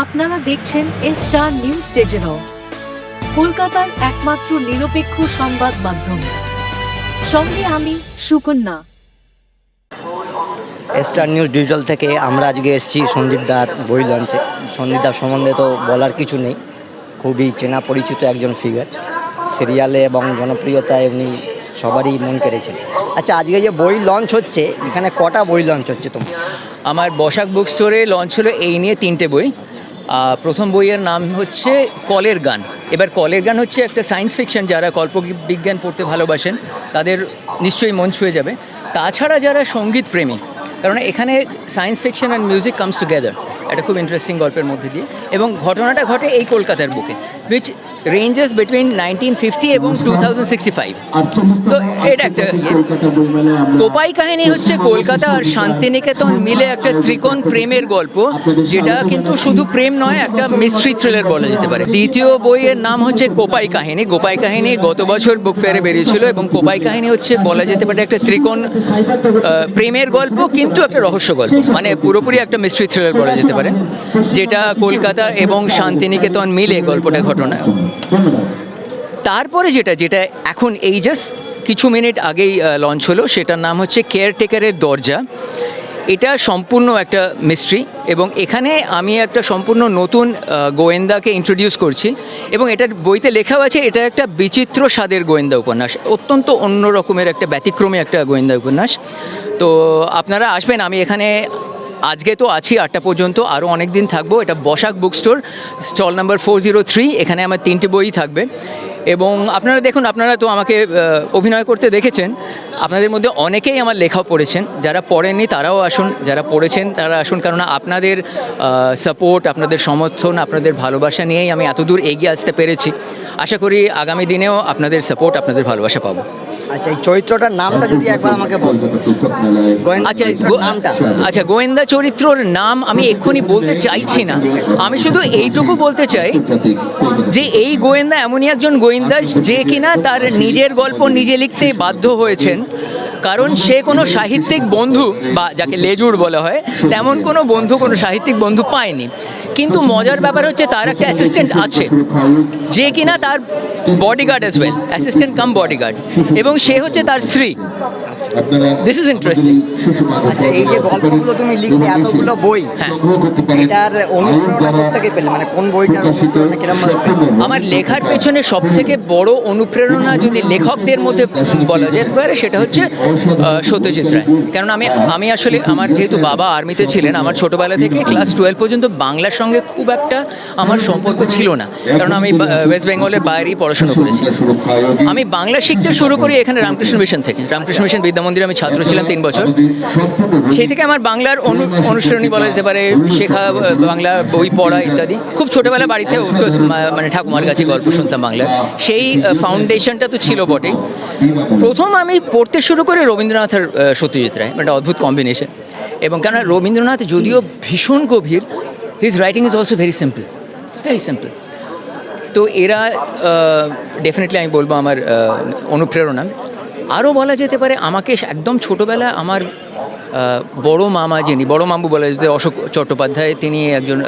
আপনারা দেখছেন star news টেজেনো, কলকাতার একমাত্র নিরপেক্ষ সংবাদ মাধ্যম। সঙ্গে আমি সুকন্যা। স্টার নিউজ ডিজিটাল থেকে আমরা আজকে এসেছি সন্দীপদার বই লঞ্চে। সন্দীপদার সম্বন্ধে তো বলার কিছু নেই, খুবই চেনা পরিচিত একজন ফিগার। সিরিয়ালে এবং জনপ্রিয়তায় উনি সবারই মন কেড়েছেন। আচ্ছা, আজকে যে বই লঞ্চ হচ্ছে, এখানে কটা বই লঞ্চ হচ্ছে তোমার? আমার বসাক বুক স্টোরে লঞ্চ হলো এই নিয়ে 3টে বই। প্রথম বইয়ের নাম হচ্ছে কলের গান। এবার কলের গান হচ্ছে একটা সায়েন্স ফিকশন, যারা কল্পবিজ্ঞান পড়তে ভালোবাসেন তাদের নিশ্চয়ই মন ছুঁয়ে যাবে। তাছাড়া যারা সঙ্গীত প্রেমী, কারণ এখানে science fiction and music comes together, এটা খুব ইন্টারেস্টিং গল্পের মধ্যে দিয়ে, এবং ঘটনাটা ঘটে এই কলকাতার বুকে, উইচ রেঞ্জেস বিটুইন 1950 এবং 2065। তো এটা একটা কোপাই কাহিনী হচ্ছে কলকাতা আর শান্তিনিকেতন মিলে একটা ত্রিকোণ প্রেমের গল্প, যেটা কিন্তু শুধু প্রেম নয়, একটা মিস্ট্রি থ্রিলার বলা যেতে পারে। দ্বিতীয় বইয়ের নাম হচ্ছে কোপাই কাহিনী। কোপাই কাহিনী গত বছর বুক ফেয়ারে বেরিয়েছিল, এবং কোপাই কাহিনী হচ্ছে বলা যেতে পারে একটা ত্রিকোণ প্রেমের গল্প, কিন্তু একটা রহস্য গল্প, মানে পুরোপুরি একটা মিস্ট্রি থ্রিলার বলা যেতে পারে, যেটা কলকাতা এবং শান্তিনিকেতন মিলে গল্পটা ঘটনা। তারপরে যেটা এখন এই জাস্ট কিছু মিনিট আগেই লঞ্চ হলো, সেটার নাম হচ্ছে কেয়ারটেকারের দরজা। এটা সম্পূর্ণ একটা মিস্ট্রি, এবং এখানে আমি একটা সম্পূর্ণ নতুন গোয়েন্দাকে ইন্ট্রোডিউস করছি, এবং এটার বইতে লেখাও আছে এটা একটা বিচিত্র স্বাদের গোয়েন্দা উপন্যাস, অত্যন্ত অন্য রকমের একটা ব্যতিক্রমী একটা গোয়েন্দা উপন্যাস। তো আপনারা আসবেন, আমি এখানে আজকে তো আছি 8টা পর্যন্ত, আরও অনেক দিন থাকবো। এটা Basak book store, stall number 403। এখানে আমার 3টে বই থাকবে, এবং আপনারা দেখুন, আপনারা তো আমাকে অভিনয় করতে দেখেছেন, আপনাদের মধ্যে অনেকেই আমার লেখাও পড়েছেন। যারা পড়েননি তারাও আসুন, যারা পড়েছেন তারা আসুন, কারণ আপনাদের সাপোর্ট, আপনাদের সমর্থন, আপনাদের ভালোবাসা নিয়েই আমি এতদূর এগিয়ে আসতে পেরেছি। আশা করি আগামী দিনেও আপনাদের সাপোর্ট, আপনাদের ভালোবাসা পাবো। আচ্ছা, এই চরিত্রটার নামটা যদি একবার আমাকে বলবো। আচ্ছা, গোয়েন্দা চরিত্রর নাম আমি এক্ষুনি বলতে চাইছি না, আমি শুধু এইটুকু বলতে চাই যে এই গোয়েন্দা এমনই একজন গোয়েন্দা যে কিনা তার নিজের গল্প নিজে লিখতে বাধ্য হয়েছেন, কারণ সে কোনো সাহিত্যিক বন্ধু, বা যাকে লেজুর বলা হয়, তেমন কোনো বন্ধু, কোনো সাহিত্যিক বন্ধু পায়নি। কিন্তু মজার ব্যাপার হচ্ছে তার একটা অ্যাসিস্ট্যান্ট আছে, যে কিনা তার bodyguard as well, assistant cum bodyguard, এবং সে হচ্ছে তার স্ত্রী। This is interesting. আচ্ছা, এই যে গল্পগুলো তুমি লিখলে, এতগুলো বই, এটার অনুপ্রেরণা থেকে পেলে, মানে কোন বইটার অনুপ্রেরণা কিরকম? আমার লেখার পেছনে সবথেকে বড় অনুপ্রেরণা যদি লেখকদের মধ্যে বলা যেতে পারে, সেটা হচ্ছে সত্যজিৎ রায়। কারণ আমি আসলে, আমার যেহেতু বাবা আর্মিতে ছিলেন, আমার ছোটোবেলা থেকে ক্লাস 12 পর্যন্ত বাংলার সঙ্গে খুব একটা আমার সম্পর্ক ছিল না, কারণ আমি ওয়েস্ট বেঙ্গলের বাইরেই পড়াশোনা করেছি। আমি বাংলা শিখতে শুরু করি এখানে রামকৃষ্ণ মিশন থেকে। রামকৃষ্ণ মিশন বিদ্যা মন্দিরে আমি ছাত্র ছিলাম 3 বছর। সেই থেকে আমার বাংলার অনুসরণী বলা যেতে পারে, শেখা, বাংলা বই পড়া ইত্যাদি। খুব ছোটোবেলা বাড়িতে মানে ঠাকুমার কাছে গল্প শুনতাম বাংলার, সেই ফাউন্ডেশনটা তো ছিল বটেই। প্রথম আমি পড়তে শুরু করি রবীন্দ্রনাথের সত্যজিৎ রায়, একটা অদ্ভুত কম্বিনেশন। এবং কেন রবীন্দ্রনাথ যদিও ভীষণ গভীর, his writing is also very simple, very simple. তো এরা ডেফিনেটলি আমি বলবো আমার অনুপ্রেরণা। আরও বলা যেতে পারে, আমাকে একদম ছোটোবেলা আমার বড় মামা, যিনি বড় মামু বলা যেতে, অশোক চট্টোপাধ্যায়, তিনি একজন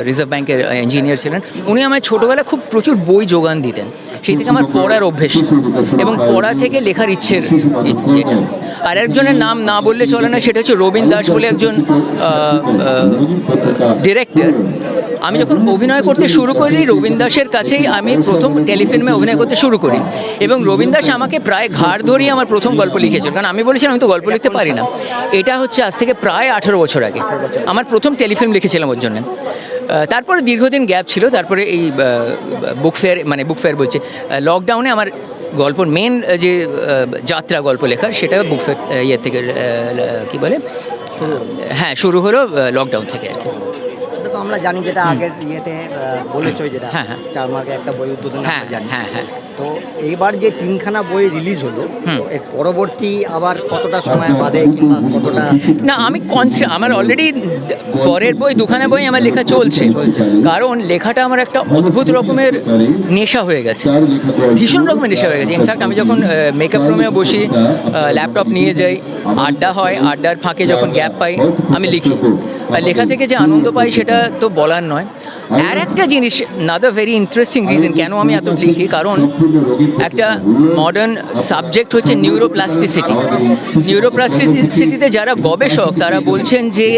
রিজার্ভ ব্যাংকের ইঞ্জিনিয়ার ছিলেন। উনি আমার ছোটোবেলা খুব প্রচুর বই যোগান দিতেন, সেই থেকে আমার পড়ার অভ্যেস, এবং পড়া থেকে লেখার ইচ্ছের এটা। আর একজনের নাম না বললে চলে না, সেটা হচ্ছে রবীন দাস বলে একজন ডিরেক্টর। আমি যখন অভিনয় করতে শুরু করি, রবীন দাসের কাছেই আমি প্রথম টেলিফিল্মে অভিনয় করতে শুরু করি, এবং রবীন দাস আমাকে প্রায় ঘাড় ধরিয়ে আমার প্রথম গল্প লিখেছিল, কারণ আমি বলেছিলাম আমি তো গল্প লিখতে পারি না। এটা হচ্ছে আজ থেকে প্রায় 18 বছর আগে আমার প্রথম টেলিফিল্ম লিখেছিলাম ওর জন্য। তারপরে দীর্ঘদিন গ্যাপ ছিল, তারপরে এই বুক ফেয়ার বলছে, লকডাউনে আমার গল্পর মেন যে যাত্রা গল্প লেখার, সেটা বুক ফেয়ার ইয়ে থেকে কী বলে, হ্যাঁ, শুরু হলো লকডাউন থেকে আর কি। তো আমরা জানি, যেটা আগের ইয়েতে বলেছো, যেটা স্টার মার্কে একটা বই উদ্বোধন, হ্যাঁ। তো এইবার যে 3খানা বই রিলিজ হলো, এর পরবর্তী আবার কতটা সময় বাদে, কিংবা কতটা? না, আমি আমার অলরেডি পরের বই 2খানা বই আমার লেখা চলছে, কারণ লেখাটা আমার একটা অদ্ভুত রকমের নেশা হয়ে গেছে, ভীষণ রকমের নেশা হয়ে গেছে। ইনফ্যাক্ট আমি যখন মেকআপ রুমে বসি, ল্যাপটপ নিয়ে যাই, আড্ডা হয়, আড্ডার ফাঁকে যখন গ্যাপ পাই আমি লিখি। আর লেখা থেকে যে আনন্দ পাই সেটা তো বলার নয়। আর একটা জিনিস, নাদার ভেরি ইন্টারেস্টিং রিজন কেন আমি এত লিখি, কারণ একটা মডার্ন সাবজেক্ট হচ্ছে নিউরোপ্লাস্টিসিটিতে যারা গবেষক তারা বলছেন যে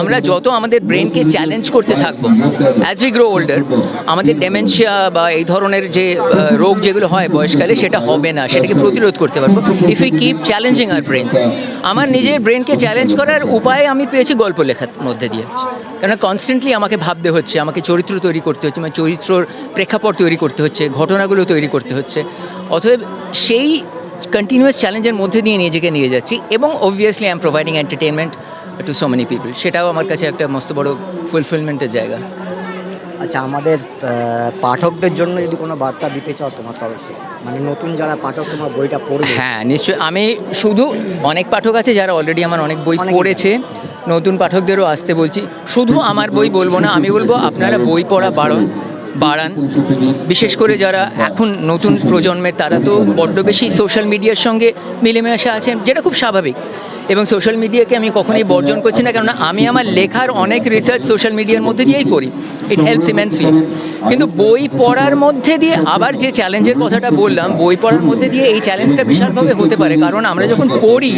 আমরা যত আমাদের ব্রেনকে চ্যালেঞ্জ করতে থাকবো অ্যাজ উই গ্রো ওল্ডার, আমাদের ডেমেনশিয়া বা এই ধরনের যে রোগ যেগুলো হয় বয়সকালে সেটা হবে না, সেটাকে প্রতিরোধ করতে পারবো if we keep challenging hour brain. আমার নিজের ব্রেনকে চ্যালেঞ্জ করার উপায় আমি পেয়েছি গল্প লেখার মধ্যে দিয়ে, কারণ কনস্ট্যান্টলি আমাকে ভাবতে হচ্ছে, আমাকে চরিত্র তৈরি করতে হচ্ছে, মানে চরিত্রর প্রেক্ষাপট তৈরি করতে হচ্ছে, ঘটনাগুলো তৈরি করতে হচ্ছে। অতএব সেই কন্টিনিউয়াস চ্যালেঞ্জের মধ্যে দিয়ে নিজেকে নিয়ে যাচ্ছি, এবং obviously I am providing entertainment to so many people, সেটাও আমার কাছে একটা মস্ত বড় ফুলফিলমেন্টের জায়গা। আচ্ছা, আমাদের পাঠকদের জন্য যদি কোনো বার্তা দিতে চাও তোমার তরফ থেকে, মানে নতুন যারা পাঠক তোমার বইটা পড়বে। হ্যাঁ নিশ্চয়ই, আমি শুধু অনেক পাঠক আছে যারা অলরেডি আমার অনেক বই অনেকেই পড়েছে, নতুন পাঠকদেরও আসতে বলছি। শুধু আমার বই বলবো না, আমি বলবো আপনারা বই পড়া বাড়ান। বিশেষ করে যারা এখন নতুন প্রজন্মের, তারা তো বড্ড বেশি সোশ্যাল মিডিয়ার সঙ্গে মিলেমিশে আছেন, যেটা খুব স্বাভাবিক, এবং সোশ্যাল মিডিয়াকে আমি কখনোই বর্জন করছি না, কেননা আমি আমার লেখার অনেক রিসার্চ সোশ্যাল মিডিয়ার মধ্যে দিয়েই করি, ইট হেল্পস ইমেন্সলি। কিন্তু বই পড়ার মধ্যে দিয়ে আবার যে চ্যালেঞ্জের কথাটা বললাম, বই পড়ার মধ্যে দিয়ে এই চ্যালেঞ্জটা বিশালভাবে হতে পারে, কারণ আমরা যখন পড়ি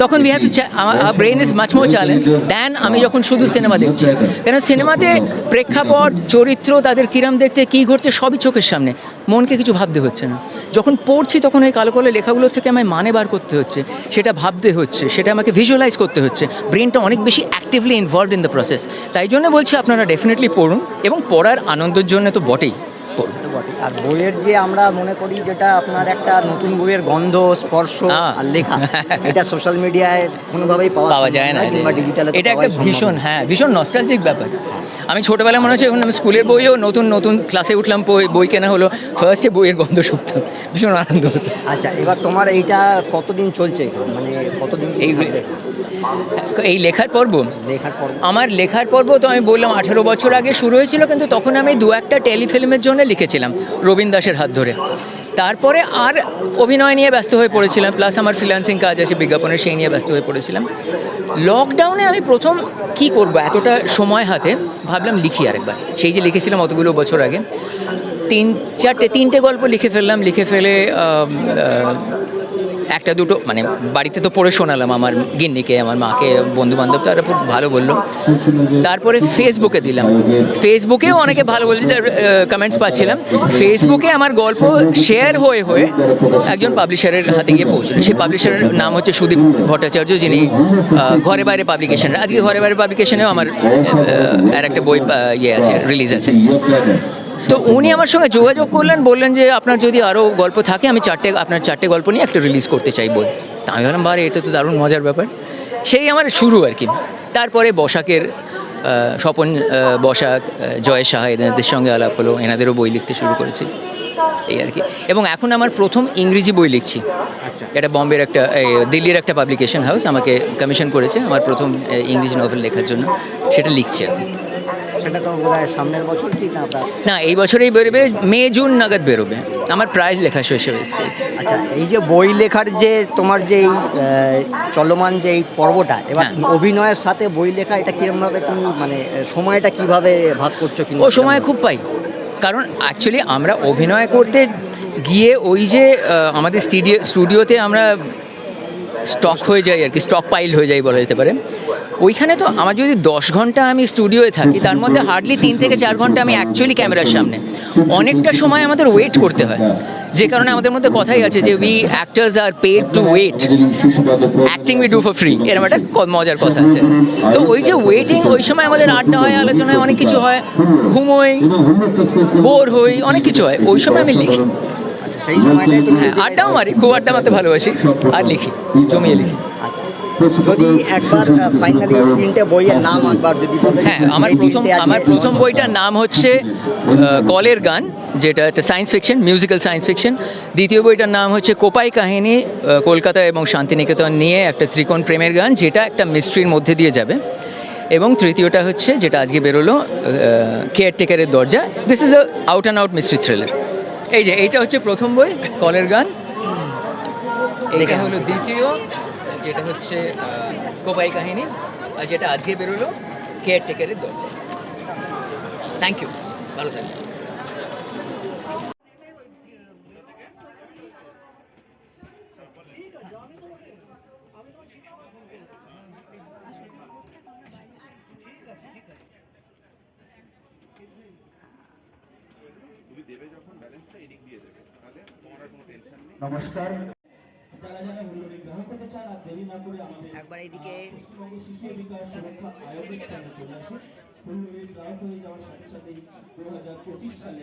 তখন we have to, hour brain is much more challenge than আমি যখন শুধু সিনেমা দেখছি। কেন সিনেমাতে প্রেক্ষাপট, চরিত্র, তাদের কিরম দেখতে, কী ঘটছে সবই চোখের সামনে, মনকে কিছু ভাবতে হচ্ছে না। যখন পড়ছি তখন ওই কালো কালো লেখাগুলোর থেকে আমায় মানে বার করতে হচ্ছে, সেটা ভাবতে হচ্ছে, সেটা আমাকে ভিজুয়ালাইজ করতে হচ্ছে, ব্রেনটা অনেক বেশি actively involved in the process. তাই জন্য বলছি আপনারা ডেফিনেটলি পড়ুন, এবং পড়ার আনন্দের জন্য তো বটেই পড়ুন। আর বইয়ের যে আমরা মনে করি যেটা আপনার একটা নতুন বইয়ের গন্ধ, স্পর্শ আর লেখা, এটা সোশ্যাল মিডিয়ায় কোনোভাবেই পাওয়া যায় না, কিংবা ডিজিটালে এটা একটা ভীষণ নস্টালজিক ব্যাপার। আমি ছোটোবেলায় মনে হচ্ছে, এখন আমি স্কুলের বইও নতুন ক্লাসে উঠলাম, বই কেনা হলো, ফার্স্টে বইয়ের গন্ধ শুকতাম, ভীষণ আনন্দ হতো। আচ্ছা, এবার তোমার এইটা কতদিন চলছে, মানে কতদিন এই লেখার পর্ব? আমার লেখার পর্ব তো আমি বললাম 18 বছর আগে শুরু হয়েছিল, কিন্তু তখন আমি 2-1টা টেলিফিল্মের জন্য লিখেছিলাম রবীন দাসের হাত ধরে। তারপরে আর অভিনয় নিয়ে ব্যস্ত হয়ে পড়েছিলাম, প্লাস আমার ফ্রিল্যান্সিং কাজ আছে বিজ্ঞাপনের, সেই নিয়ে ব্যস্ত হয়ে পড়েছিলাম। লকডাউনে আমি প্রথম কি করব, এতটা সময় হাতে, ভাবলাম লিখি আরেকবার। সেই যে লিখেছিলাম অতগুলো বছর আগে, 3-4টে গল্প লিখে ফেলে একটা দুটো মানে বাড়িতে তো পড়ে শোনালাম আমার গিন্নিকে, আমার মাকে, বন্ধুবান্ধব, তারা খুব ভালো বললো। তারপরে ফেসবুকে দিলাম, ফেসবুকেও অনেকে ভালো বলছে, কমেন্টস পাচ্ছিলাম। ফেসবুকে আমার গল্প শেয়ার হয়ে একজন পাবলিশারের হাতে গিয়ে পৌঁছলো। সেই পাবলিশারের নাম হচ্ছে সুদীপ ভট্টাচার্য, যিনি ঘরে বাইরে পাবলিকেশন, আজকে ঘরে বাইরে পাবলিকেশনেও আমার আর একটা বই আছে, রিলিজ আছে। তো উনি আমার সঙ্গে যোগাযোগ করলেন, বললেন যে আপনার যদি আরও গল্প থাকে, আমি আপনার 4টে গল্প নিয়ে একটা রিলিজ করতে চাই বই। তা আমি বললাম, বারে এটা তো দারুণ মজার ব্যাপার। সেই আমার শুরু আর কি। তারপরে বসাকের স্বপন বসাক, জয় সাহা, এনাদের সঙ্গে আলাপ হলো, এনাদেরও বই লিখতে শুরু করেছি, এই আর কি। এবং এখন আমার প্রথম ইংরেজি বই লিখছি। এটা বম্বের দিল্লির একটা পাবলিকেশন হাউস আমাকে কমিশন করেছে আমার প্রথম ইংরেজি নভেল লেখার জন্য, সেটা লিখছি এখন। সেটা তো বোধহয় সামনের বছর কি না, এই বছরেই বেরোবে, মে-জুন নাগাদ বেরোবে। আমার প্রায় লেখা শেষ হয়ে এসছে। আচ্ছা, এই যে বই লেখার যে তোমার যে চলমান যে এই পর্বটা, এবার অভিনয়ের সাথে বই লেখা, এটা কিরমভাবে তুমি মানে সময়টা কিভাবে ভাগ করছো? ও সময় খুব পাই, কারণ অ্যাকচুয়ালি আমরা অভিনয় করতে গিয়ে ওই যে আমাদের স্টুডিওতে আমরা স্টক হয়ে যাই আর কি, স্টক পাইল হয়ে যাই বলা যেতে পারে। ওইখানে তো আমার যদি 10 ঘন্টা আমি স্টুডিওতে থাকি, তার মধ্যে হার্ডলি 3 থেকে 4 ঘন্টা আমি অ্যাকচুয়ালি ক্যামেরার সামনে। অনেকটা সময় আমাদের ওয়েট করতে হয়, যে কারণে আমাদের মধ্যে কথাই আছে যে we actors are paid to wait, acting we do for free, এরকম একটা মজার কথা আছে। তো ওই যে ওয়েটিং, ওই সময় আমাদের আড্ডা হয়, আলোচনা হয়, অনেক কিছু হয়, ঘুমোই, বোর হই, অনেক কিছু হয়, ওই সময় আমি লিখি। সেই সময়টাই হ্যাঁ, আড্ডাও মারি, খুব আড্ডা মারতে ভালোবাসি, আর লিখি, জমিয়ে লিখি। যদি একবার ফাইনালি 3টে বইয়ের নাম একবার যদি বলেন। হ্যাঁ, আমার প্রথম বইটার নাম হচ্ছে কলের গান, যেটা একটা science fiction, musical science fiction. দ্বিতীয় বইটার নাম হচ্ছে কোপাই কাহিনী, কলকাতা এবং শান্তিনিকেতন নিয়ে একটা ত্রিকোণ প্রেমের গান, যেটা একটা মিস্ট্রির মধ্যে দিয়ে যাবে। এবং তৃতীয়টা হচ্ছে যেটা আজকে বেরোলো, কেয়ারটেকারের দরজা। This is a out and out mystery thriller. এই যে এইটা হচ্ছে প্রথম বই, কলের গান। এইটা হলো দ্বিতীয়, যেটা হচ্ছে কোপাই কাহিনী, আর যেটা আজকে বেরোলো, কেয়ারটেকারের দরজা। থ্যাংক ইউ, ভালো থাকবেন। তুমি দেবে যখন ব্যালেন্সটা এদিক দিয়ে দেবে, তাহলে তোমার আর কোনো টেনশন নেই। নমস্কার, যারা যারা হুল্লোড়ে গ্রহণ করতে চান আর দেরি না করে আমাদের একবার এইদিকে। পশ্চিমবঙ্গ শিশু অধিকার সুরক্ষা আয়োগের স্থানে চলে আসুন। হুল্লোড়ে গ্রাহক হয়ে যাওয়ার সাথে সাথেই 2025 সালে